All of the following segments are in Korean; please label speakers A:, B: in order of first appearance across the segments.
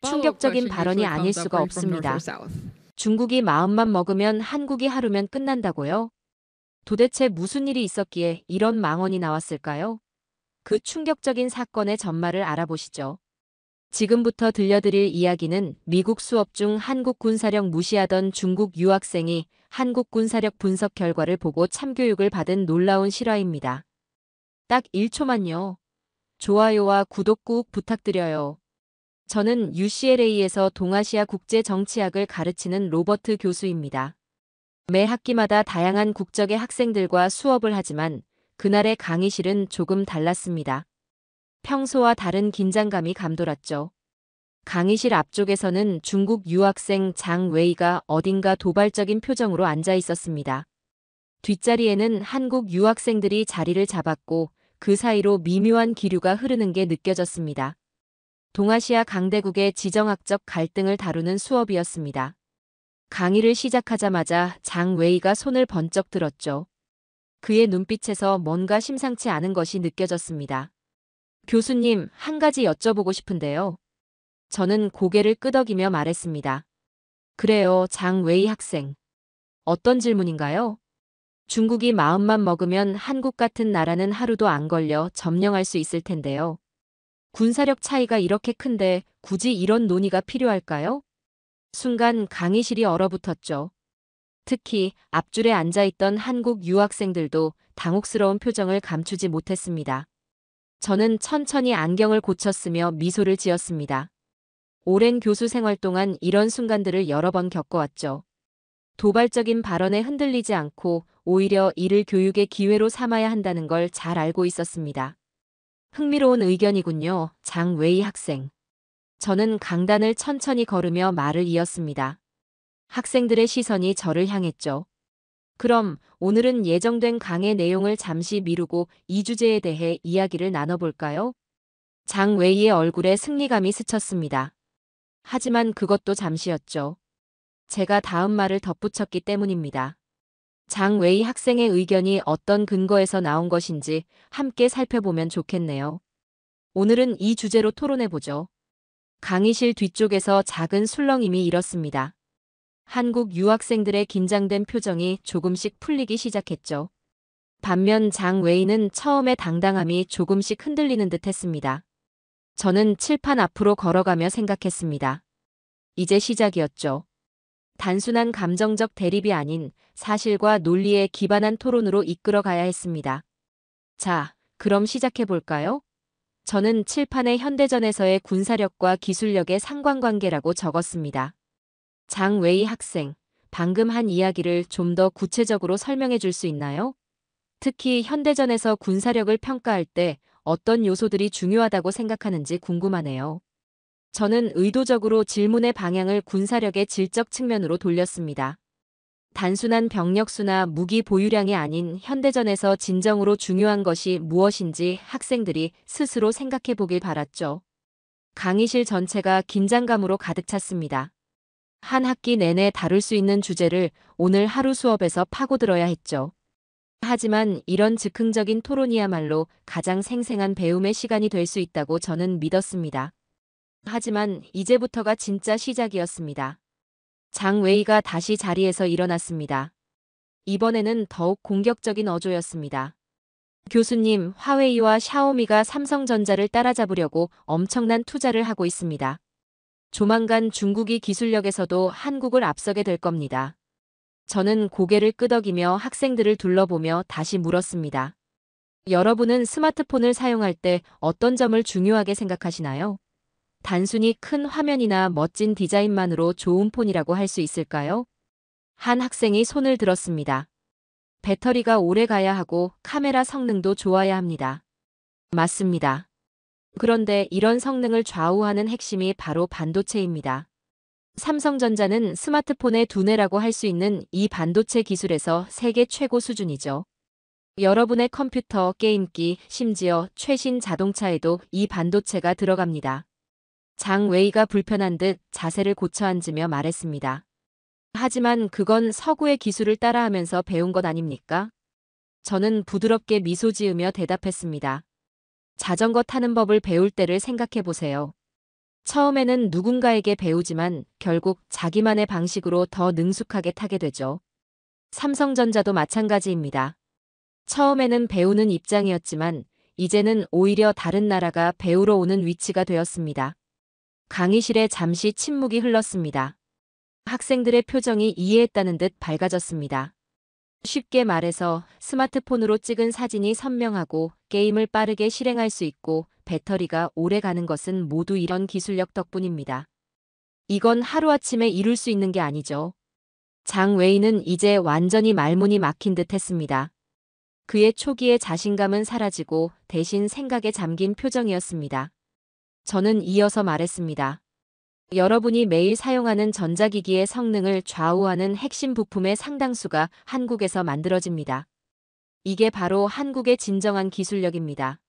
A: 충격적인 발언이 아닐 수가 없습니다. 중국이 마음만 먹으면 한국이 하루면 끝난다고요? 도대체 무슨 일이 있었기에 이런 망언이 나왔을까요? 그 충격적인 사건의 전말을 알아보시죠. 지금부터 들려드릴 이야기는 미국 수업 중 한국 군사력 무시하던 중국 유학생이 한국 군사력 분석 결과를 보고 참교육을 받은 놀라운 실화입니다. 딱 1초만요. 좋아요와 구독 꾹 부탁드려요. 저는 UCLA에서 동아시아 국제 정치학을 가르치는 로버트 교수입니다. 매 학기마다 다양한 국적의 학생들과 수업을 하지만 그날의 강의실은 조금 달랐습니다. 평소와 다른 긴장감이 감돌았죠. 강의실 앞쪽에서는 중국 유학생 장 웨이가 어딘가 도발적인 표정으로 앉아 있었습니다. 뒷자리에는 한국 유학생들이 자리를 잡았고 그 사이로 미묘한 기류가 흐르는 게 느껴졌습니다. 동아시아 강대국의 지정학적 갈등을 다루는 수업이었습니다. 강의를 시작하자마자 장 웨이가 손을 번쩍 들었죠. 그의 눈빛에서 뭔가 심상치 않은 것이 느껴졌습니다. 교수님, 한 가지 여쭤보고 싶은데요. 저는 고개를 끄덕이며 말했습니다. 그래요, 장 웨이 학생. 어떤 질문인가요? 중국이 마음만 먹으면 한국 같은 나라는 하루도 안 걸려 점령할 수 있을 텐데요. 군사력 차이가 이렇게 큰데 굳이 이런 논의가 필요할까요? 순간 강의실이 얼어붙었죠. 특히 앞줄에 앉아있던 한국 유학생들도 당혹스러운 표정을 감추지 못했습니다. 저는 천천히 안경을 고쳤으며 미소를 지었습니다. 오랜 교수 생활 동안 이런 순간들을 여러 번 겪어왔죠. 도발적인 발언에 흔들리지 않고 오히려 이를 교육의 기회로 삼아야 한다는 걸 잘 알고 있었습니다. 흥미로운 의견이군요, 장 웨이 학생. 저는 강단을 천천히 걸으며 말을 이었습니다. 학생들의 시선이 저를 향했죠. 그럼 오늘은 예정된 강의 내용을 잠시 미루고 이 주제에 대해 이야기를 나눠볼까요? 장 웨이의 얼굴에 승리감이 스쳤습니다. 하지만 그것도 잠시였죠. 제가 다음 말을 덧붙였기 때문입니다. 장 웨이 학생의 의견이 어떤 근거에서 나온 것인지 함께 살펴보면 좋겠네요. 오늘은 이 주제로 토론해보죠. 강의실 뒤쪽에서 작은 술렁임이 일었습니다. 한국 유학생들의 긴장된 표정이 조금씩 풀리기 시작했죠. 반면 장 웨이는 처음에 당당함이 조금씩 흔들리는 듯 했습니다. 저는 칠판 앞으로 걸어가며 생각했습니다. 이제 시작이었죠. 단순한 감정적 대립이 아닌 사실과 논리에 기반한 토론으로 이끌어가야 했습니다. 자, 그럼 시작해볼까요? 저는 칠판에 현대전에서의 군사력과 기술력의 상관관계라고 적었습니다. 장 웨이 학생, 방금 한 이야기를 좀 더 구체적으로 설명해 줄 수 있나요? 특히 현대전에서 군사력을 평가할 때 어떤 요소들이 중요하다고 생각하는지 궁금하네요. 저는 의도적으로 질문의 방향을 군사력의 질적 측면으로 돌렸습니다. 단순한 병력수나 무기 보유량이 아닌 현대전에서 진정으로 중요한 것이 무엇인지 학생들이 스스로 생각해 보길 바랐죠. 강의실 전체가 긴장감으로 가득 찼습니다. 한 학기 내내 다룰 수 있는 주제를 오늘 하루 수업에서 파고들어야 했죠. 하지만 이런 즉흥적인 토론이야말로 가장 생생한 배움의 시간이 될 수 있다고 저는 믿었습니다. 하지만 이제부터가 진짜 시작이었습니다. 장 웨이가 다시 자리에서 일어났습니다. 이번에는 더욱 공격적인 어조였습니다. 교수님, 화웨이와 샤오미가 삼성전자를 따라잡으려고 엄청난 투자를 하고 있습니다. 조만간 중국이 기술력에서도 한국을 앞서게 될 겁니다. 저는 고개를 끄덕이며 학생들을 둘러보며 다시 물었습니다. 여러분은 스마트폰을 사용할 때 어떤 점을 중요하게 생각하시나요? 단순히 큰 화면이나 멋진 디자인만으로 좋은 폰이라고 할 수 있을까요? 한 학생이 손을 들었습니다. 배터리가 오래 가야 하고 카메라 성능도 좋아야 합니다. 맞습니다. 그런데 이런 성능을 좌우하는 핵심이 바로 반도체입니다. 삼성전자는 스마트폰의 두뇌라고 할 수 있는 이 반도체 기술에서 세계 최고 수준이죠. 여러분의 컴퓨터, 게임기, 심지어 최신 자동차에도 이 반도체가 들어갑니다. 장 웨이가 불편한 듯 자세를 고쳐 앉으며 말했습니다. 하지만 그건 서구의 기술을 따라하면서 배운 것 아닙니까? 저는 부드럽게 미소 지으며 대답했습니다. 자전거 타는 법을 배울 때를 생각해 보세요. 처음에는 누군가에게 배우지만 결국 자기만의 방식으로 더 능숙하게 타게 되죠. 삼성전자도 마찬가지입니다. 처음에는 배우는 입장이었지만 이제는 오히려 다른 나라가 배우러 오는 위치가 되었습니다. 강의실에 잠시 침묵이 흘렀습니다. 학생들의 표정이 이해했다는 듯 밝아졌습니다. 쉽게 말해서 스마트폰으로 찍은 사진이 선명하고 게임을 빠르게 실행할 수 있고 배터리가 오래 가는 것은 모두 이런 기술력 덕분입니다. 이건 하루아침에 이룰 수 있는 게 아니죠. 장 웨이는 이제 완전히 말문이 막힌 듯 했습니다. 그의 초기의 자신감은 사라지고 대신 생각에 잠긴 표정이었습니다. 저는 이어서 말했습니다. 여러분이 매일 사용하는 전자기기의 성능을 좌우하는 핵심 부품의 상당수가 한국에서 만들어집니다. 이게 바로 한국의 진정한 기술력입니다.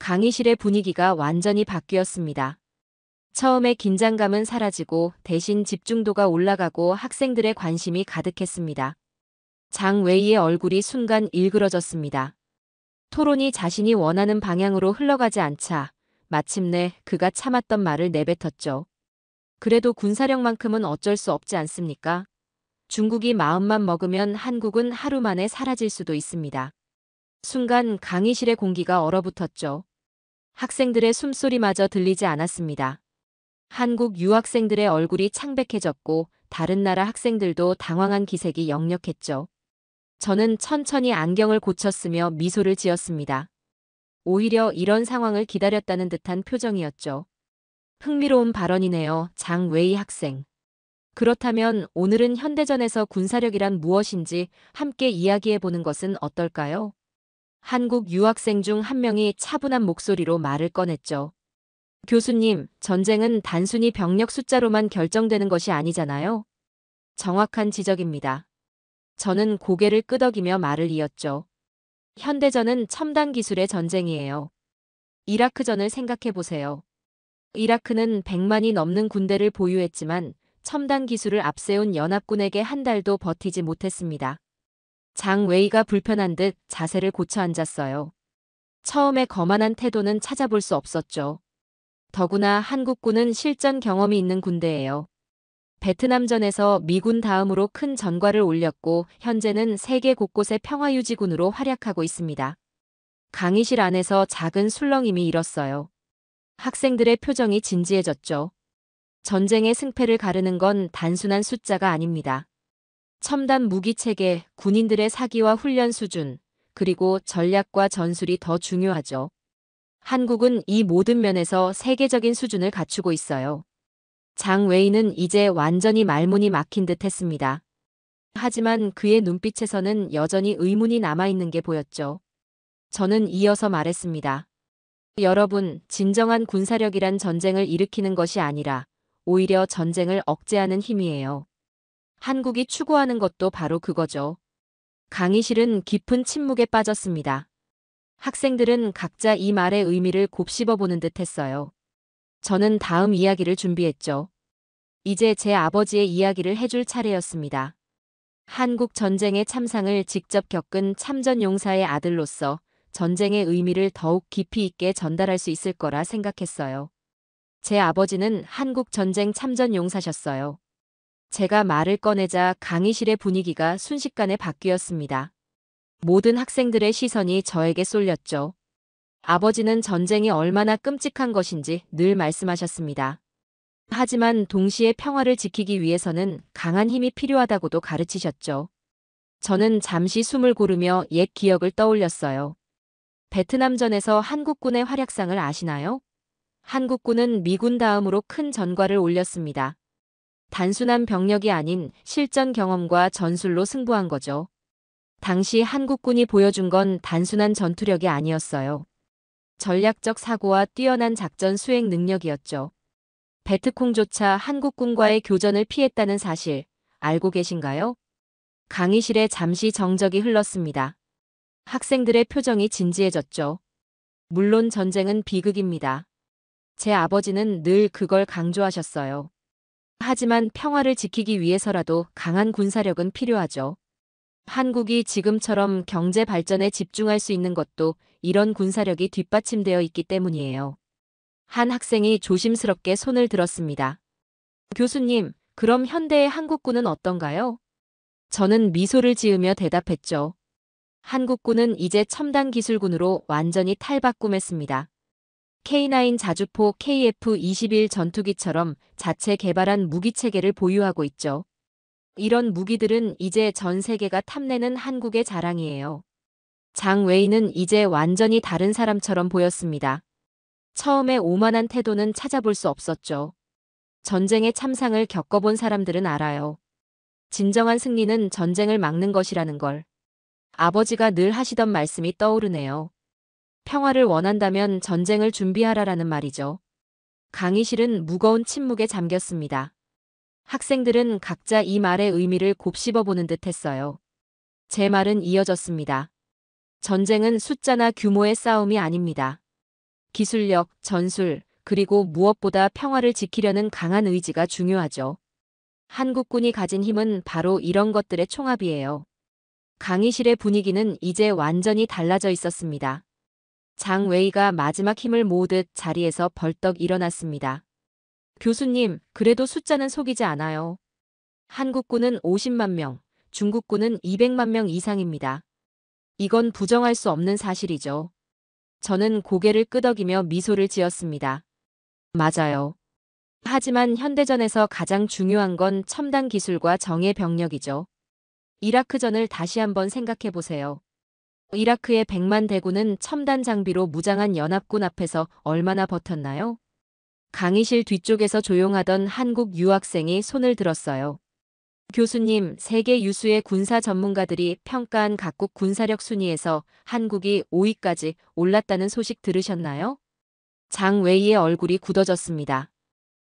A: 강의실의 분위기가 완전히 바뀌었습니다. 처음에 긴장감은 사라지고 대신 집중도가 올라가고 학생들의 관심이 가득했습니다. 장 웨이의 얼굴이 순간 일그러졌습니다. 토론이 자신이 원하는 방향으로 흘러가지 않자 마침내 그가 참았던 말을 내뱉었죠. 그래도 군사력만큼은 어쩔 수 없지 않습니까? 중국이 마음만 먹으면 한국은 하루 만에 사라질 수도 있습니다. 순간 강의실의 공기가 얼어붙었죠. 학생들의 숨소리마저 들리지 않았습니다. 한국 유학생들의 얼굴이 창백해졌고 다른 나라 학생들도 당황한 기색이 역력했죠. 저는 천천히 안경을 고쳤으며 미소를 지었습니다. 오히려 이런 상황을 기다렸다는 듯한 표정이었죠. 흥미로운 발언이네요, 장 웨이 학생. 그렇다면 오늘은 현대전에서 군사력이란 무엇인지 함께 이야기해보는 것은 어떨까요? 한국 유학생 중 한 명이 차분한 목소리로 말을 꺼냈죠. 교수님, 전쟁은 단순히 병력 숫자로만 결정되는 것이 아니잖아요. 정확한 지적입니다. 저는 고개를 끄덕이며 말을 이었죠. 현대전은 첨단 기술의 전쟁이에요. 이라크전을 생각해보세요. 이라크는 100만이 넘는 군대를 보유했지만 첨단 기술을 앞세운 연합군에게 한 달도 버티지 못했습니다. 장 웨이가 불편한 듯 자세를 고쳐 앉았어요. 처음에 거만한 태도는 찾아볼 수 없었죠. 더구나 한국군은 실전 경험이 있는 군대예요. 베트남전에서 미군 다음으로 큰 전과를 올렸고 현재는 세계 곳곳의 평화유지군으로 활약하고 있습니다. 강의실 안에서 작은 술렁임이 일었어요. 학생들의 표정이 진지해졌죠. 전쟁의 승패를 가르는 건 단순한 숫자가 아닙니다. 첨단 무기체계, 군인들의 사기와 훈련 수준, 그리고 전략과 전술이 더 중요하죠. 한국은 이 모든 면에서 세계적인 수준을 갖추고 있어요. 장 웨이는 이제 완전히 말문이 막힌 듯 했습니다. 하지만 그의 눈빛에서는 여전히 의문이 남아있는 게 보였죠. 저는 이어서 말했습니다. 여러분, 진정한 군사력이란 전쟁을 일으키는 것이 아니라 오히려 전쟁을 억제하는 힘이에요. 한국이 추구하는 것도 바로 그거죠. 강의실은 깊은 침묵에 빠졌습니다. 학생들은 각자 이 말의 의미를 곱씹어보는 듯 했어요. 저는 다음 이야기를 준비했죠. 이제 제 아버지의 이야기를 해줄 차례였습니다. 한국 전쟁의 참상을 직접 겪은 참전용사의 아들로서 전쟁의 의미를 더욱 깊이 있게 전달할 수 있을 거라 생각했어요. 제 아버지는 한국 전쟁 참전용사셨어요. 제가 말을 꺼내자 강의실의 분위기가 순식간에 바뀌었습니다. 모든 학생들의 시선이 저에게 쏠렸죠. 아버지는 전쟁이 얼마나 끔찍한 것인지 늘 말씀하셨습니다. 하지만 동시에 평화를 지키기 위해서는 강한 힘이 필요하다고도 가르치셨죠. 저는 잠시 숨을 고르며 옛 기억을 떠올렸어요. 베트남전에서 한국군의 활약상을 아시나요? 한국군은 미군 다음으로 큰 전과를 올렸습니다. 단순한 병력이 아닌 실전 경험과 전술로 승부한 거죠. 당시 한국군이 보여준 건 단순한 전투력이 아니었어요. 전략적 사고와 뛰어난 작전 수행 능력이었죠. 베트콩조차 한국군과의 교전을 피했다는 사실 알고 계신가요? 강의실에 잠시 정적이 흘렀습니다. 학생들의 표정이 진지해졌죠. 물론 전쟁은 비극입니다. 제 아버지는 늘 그걸 강조하셨어요. 하지만 평화를 지키기 위해서라도 강한 군사력은 필요하죠. 한국이 지금처럼 경제 발전에 집중할 수 있는 것도 이런 군사력이 뒷받침되어 있기 때문이에요. 한 학생이 조심스럽게 손을 들었습니다. 교수님, 그럼 현대의 한국군은 어떤가요? 저는 미소를 지으며 대답했죠. 한국군은 이제 첨단 기술군으로 완전히 탈바꿈했습니다. K9 자주포 KF-21 전투기처럼 자체 개발한 무기체계를 보유하고 있죠. 이런 무기들은 이제 전 세계가 탐내는 한국의 자랑이에요. 장 웨이는 이제 완전히 다른 사람처럼 보였습니다. 처음에 오만한 태도는 찾아볼 수 없었죠. 전쟁의 참상을 겪어본 사람들은 알아요. 진정한 승리는 전쟁을 막는 것이라는 걸. 아버지가 늘 하시던 말씀이 떠오르네요. 평화를 원한다면 전쟁을 준비하라라는 말이죠. 강의실은 무거운 침묵에 잠겼습니다. 학생들은 각자 이 말의 의미를 곱씹어보는 듯 했어요. 제 말은 이어졌습니다. 전쟁은 숫자나 규모의 싸움이 아닙니다. 기술력, 전술, 그리고 무엇보다 평화를 지키려는 강한 의지가 중요하죠. 한국군이 가진 힘은 바로 이런 것들의 총합이에요. 강의실의 분위기는 이제 완전히 달라져 있었습니다. 장 웨이가 마지막 힘을 모으듯 자리에서 벌떡 일어났습니다. 교수님, 그래도 숫자는 속이지 않아요. 한국군은 50만 명, 중국군은 200만 명 이상입니다. 이건 부정할 수 없는 사실이죠. 저는 고개를 끄덕이며 미소를 지었습니다. 맞아요. 하지만 현대전에서 가장 중요한 건 첨단 기술과 정예 병력이죠. 이라크전을 다시 한번 생각해 보세요. 이라크의 100만 대군은 첨단 장비로 무장한 연합군 앞에서 얼마나 버텼나요? 강의실 뒤쪽에서 조용하던 한국 유학생이 손을 들었어요. 교수님, 세계 유수의 군사 전문가들이 평가한 각국 군사력 순위에서 한국이 5위까지 올랐다는 소식 들으셨나요? 장 웨이의 얼굴이 굳어졌습니다.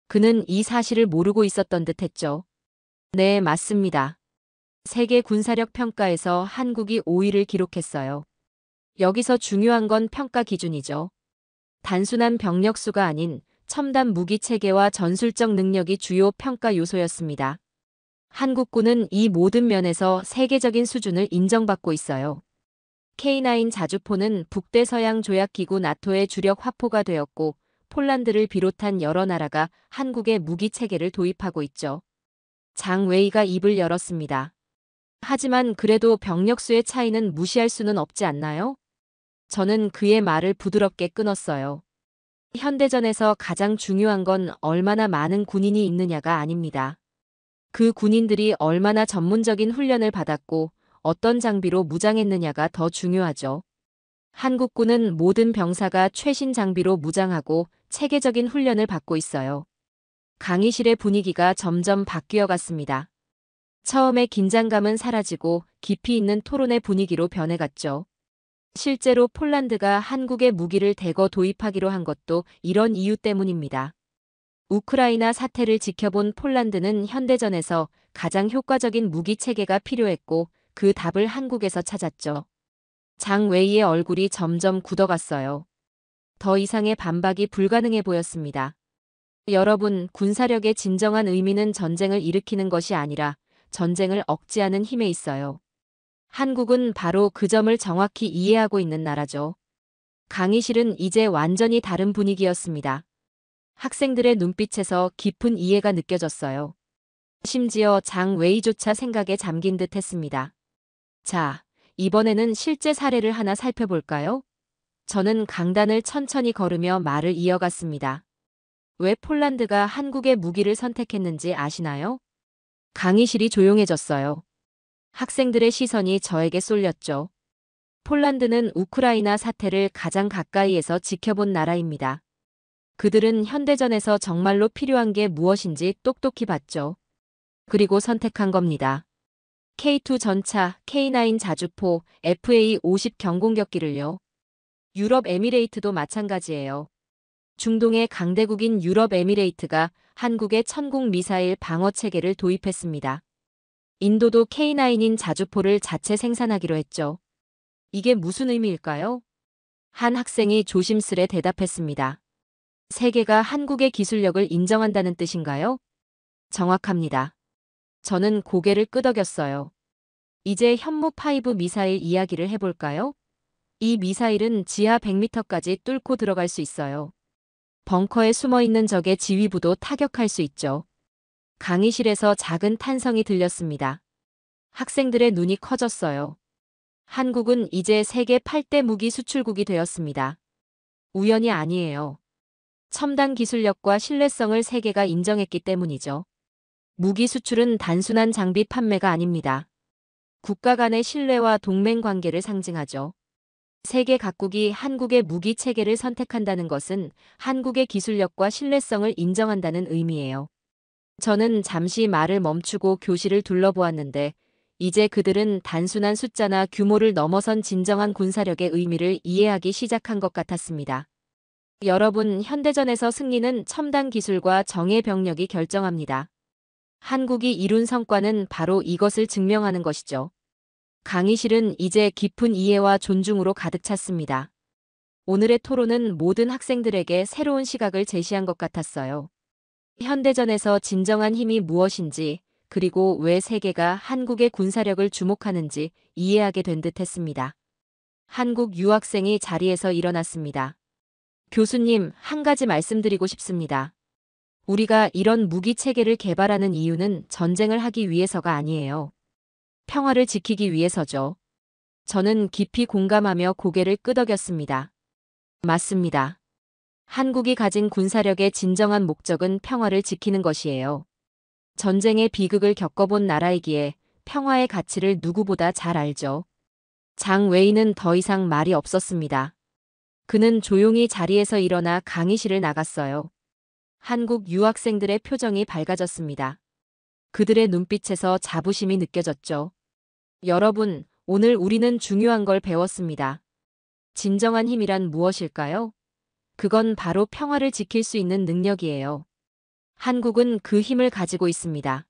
A: 그는 이 사실을 모르고 있었던 듯 했죠. 네, 맞습니다. 세계 군사력 평가에서 한국이 5위를 기록했어요. 여기서 중요한 건 평가 기준이죠. 단순한 병력 수가 아닌 첨단 무기 체계와 전술적 능력이 주요 평가 요소였습니다. 한국군은 이 모든 면에서 세계적인 수준을 인정받고 있어요. K9 자주포는 북대서양 조약기구 나토의 주력 화포가 되었고 폴란드를 비롯한 여러 나라가 한국의 무기 체계를 도입하고 있죠. 장 웨이가 입을 열었습니다. 하지만 그래도 병력 수의 차이는 무시할 수는 없지 않나요? 저는 그의 말을 부드럽게 끊었어요. 현대전에서 가장 중요한 건 얼마나 많은 군인이 있느냐가 아닙니다. 그 군인들이 얼마나 전문적인 훈련을 받았고 어떤 장비로 무장했느냐가 더 중요하죠. 한국군은 모든 병사가 최신 장비로 무장하고 체계적인 훈련을 받고 있어요. 강의실의 분위기가 점점 바뀌어 갔습니다. 처음에 긴장감은 사라지고 깊이 있는 토론의 분위기로 변해갔죠. 실제로 폴란드가 한국의 무기를 대거 도입하기로 한 것도 이런 이유 때문입니다. 우크라이나 사태를 지켜본 폴란드는 현대전에서 가장 효과적인 무기 체계가 필요했고 그 답을 한국에서 찾았죠. 장 웨이의 얼굴이 점점 굳어갔어요. 더 이상의 반박이 불가능해 보였습니다. 여러분, 군사력의 진정한 의미는 전쟁을 일으키는 것이 아니라 전쟁을 억제하는 힘에 있어요. 한국은 바로 그 점을 정확히 이해하고 있는 나라죠. 강의실은 이제 완전히 다른 분위기였습니다. 학생들의 눈빛에서 깊은 이해가 느껴졌어요. 심지어 장 웨이조차 생각에 잠긴 듯 했습니다. 자, 이번에는 실제 사례를 하나 살펴볼까요? 저는 강단을 천천히 걸으며 말을 이어갔습니다. 왜 폴란드가 한국의 무기를 선택했는지 아시나요? 강의실이 조용해졌어요. 학생들의 시선이 저에게 쏠렸죠. 폴란드는 우크라이나 사태를 가장 가까이에서 지켜본 나라입니다. 그들은 현대전에서 정말로 필요한 게 무엇인지 똑똑히 봤죠. 그리고 선택한 겁니다. K2 전차, K9 자주포, FA-50 경공격기를요. 유럽 에미레이트도 마찬가지예요. 중동의 강대국인 유럽 에미레이트가 한국의 천공 미사일 방어 체계를 도입했습니다. 인도도 K9인 자주포를 자체 생산하기로 했죠. 이게 무슨 의미일까요? 한 학생이 조심스레 대답했습니다. 세계가 한국의 기술력을 인정한다는 뜻인가요? 정확합니다. 저는 고개를 끄덕였어요. 이제 현무5 미사일 이야기를 해볼까요? 이 미사일은 지하 100m까지 뚫고 들어갈 수 있어요. 벙커에 숨어있는 적의 지휘부도 타격할 수 있죠. 강의실에서 작은 탄성이 들렸습니다. 학생들의 눈이 커졌어요. 한국은 이제 세계 8대 무기 수출국이 되었습니다. 우연이 아니에요. 첨단 기술력과 신뢰성을 세계가 인정했기 때문이죠. 무기 수출은 단순한 장비 판매가 아닙니다. 국가 간의 신뢰와 동맹 관계를 상징하죠. 세계 각국이 한국의 무기 체계를 선택한다는 것은 한국의 기술력과 신뢰성을 인정한다는 의미예요. 저는 잠시 말을 멈추고 교실을 둘러보았는데 이제 그들은 단순한 숫자나 규모를 넘어선 진정한 군사력의 의미를 이해하기 시작한 것 같았습니다. 여러분, 현대전에서 승리는 첨단 기술과 정예 병력이 결정합니다. 한국이 이룬 성과는 바로 이것을 증명하는 것이죠. 강의실은 이제 깊은 이해와 존중으로 가득 찼습니다. 오늘의 토론은 모든 학생들에게 새로운 시각을 제시한 것 같았어요. 현대전에서 진정한 힘이 무엇인지, 그리고 왜 세계가 한국의 군사력을 주목하는지 이해하게 된 듯 했습니다. 한국 유학생이 자리에서 일어났습니다. 교수님, 한 가지 말씀드리고 싶습니다. 우리가 이런 무기 체계를 개발하는 이유는 전쟁을 하기 위해서가 아니에요. 평화를 지키기 위해서죠. 저는 깊이 공감하며 고개를 끄덕였습니다. 맞습니다. 한국이 가진 군사력의 진정한 목적은 평화를 지키는 것이에요. 전쟁의 비극을 겪어본 나라이기에 평화의 가치를 누구보다 잘 알죠. 장 웨이는 더 이상 말이 없었습니다. 그는 조용히 자리에서 일어나 강의실을 나갔어요. 한국 유학생들의 표정이 밝아졌습니다. 그들의 눈빛에서 자부심이 느껴졌죠. 여러분, 오늘 우리는 중요한 걸 배웠습니다. 진정한 힘이란 무엇일까요? 그건 바로 평화를 지킬 수 있는 능력이에요. 한국은 그 힘을 가지고 있습니다.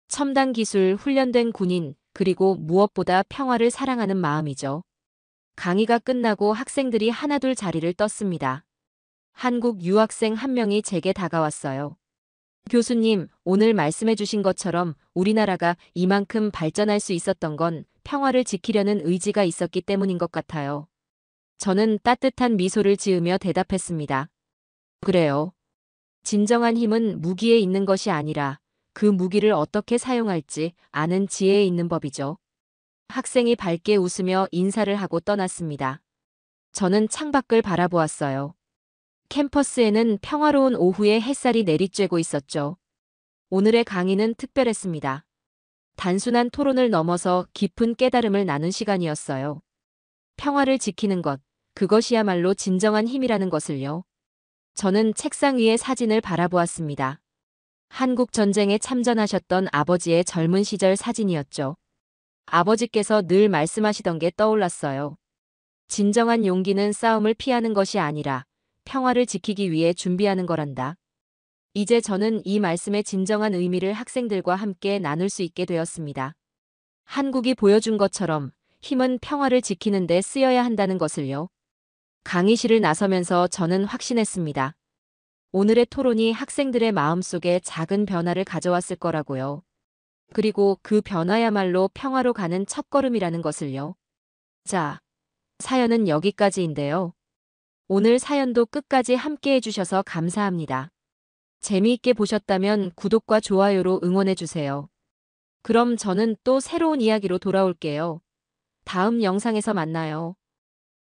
A: 첨단 기술, 훈련된 군인, 그리고 무엇보다 평화를 사랑하는 마음이죠. 강의가 끝나고 학생들이 하나둘 자리를 떴습니다. 한국 유학생 한 명이 제게 다가왔어요. 교수님, 오늘 말씀해 주신 것처럼 우리나라가 이만큼 발전할 수 있었던 건 평화를 지키려는 의지가 있었기 때문인 것 같아요. 저는 따뜻한 미소를 지으며 대답했습니다. 그래요. 진정한 힘은 무기에 있는 것이 아니라 그 무기를 어떻게 사용할지 아는 지혜에 있는 법이죠. 학생이 밝게 웃으며 인사를 하고 떠났습니다. 저는 창밖을 바라보았어요. 캠퍼스에는 평화로운 오후에 햇살이 내리쬐고 있었죠. 오늘의 강의는 특별했습니다. 단순한 토론을 넘어서 깊은 깨달음을 나눈 시간이었어요. 평화를 지키는 것, 그것이야말로 진정한 힘이라는 것을요. 저는 책상 위의 사진을 바라보았습니다. 한국 전쟁에 참전하셨던 아버지의 젊은 시절 사진이었죠. 아버지께서 늘 말씀하시던 게 떠올랐어요. 진정한 용기는 싸움을 피하는 것이 아니라 평화를 지키기 위해 준비하는 거란다. 이제 저는 이 말씀의 진정한 의미를 학생들과 함께 나눌 수 있게 되었습니다. 한국이 보여준 것처럼 힘은 평화를 지키는 데 쓰여야 한다는 것을요. 강의실을 나서면서 저는 확신했습니다. 오늘의 토론이 학생들의 마음속에 작은 변화를 가져왔을 거라고요. 그리고 그 변화야말로 평화로 가는 첫걸음이라는 것을요. 자, 사연은 여기까지인데요. 오늘 사연도 끝까지 함께 해주셔서 감사합니다. 재미있게 보셨다면 구독과 좋아요로 응원해주세요. 그럼 저는 또 새로운 이야기로 돌아올게요. 다음 영상에서 만나요.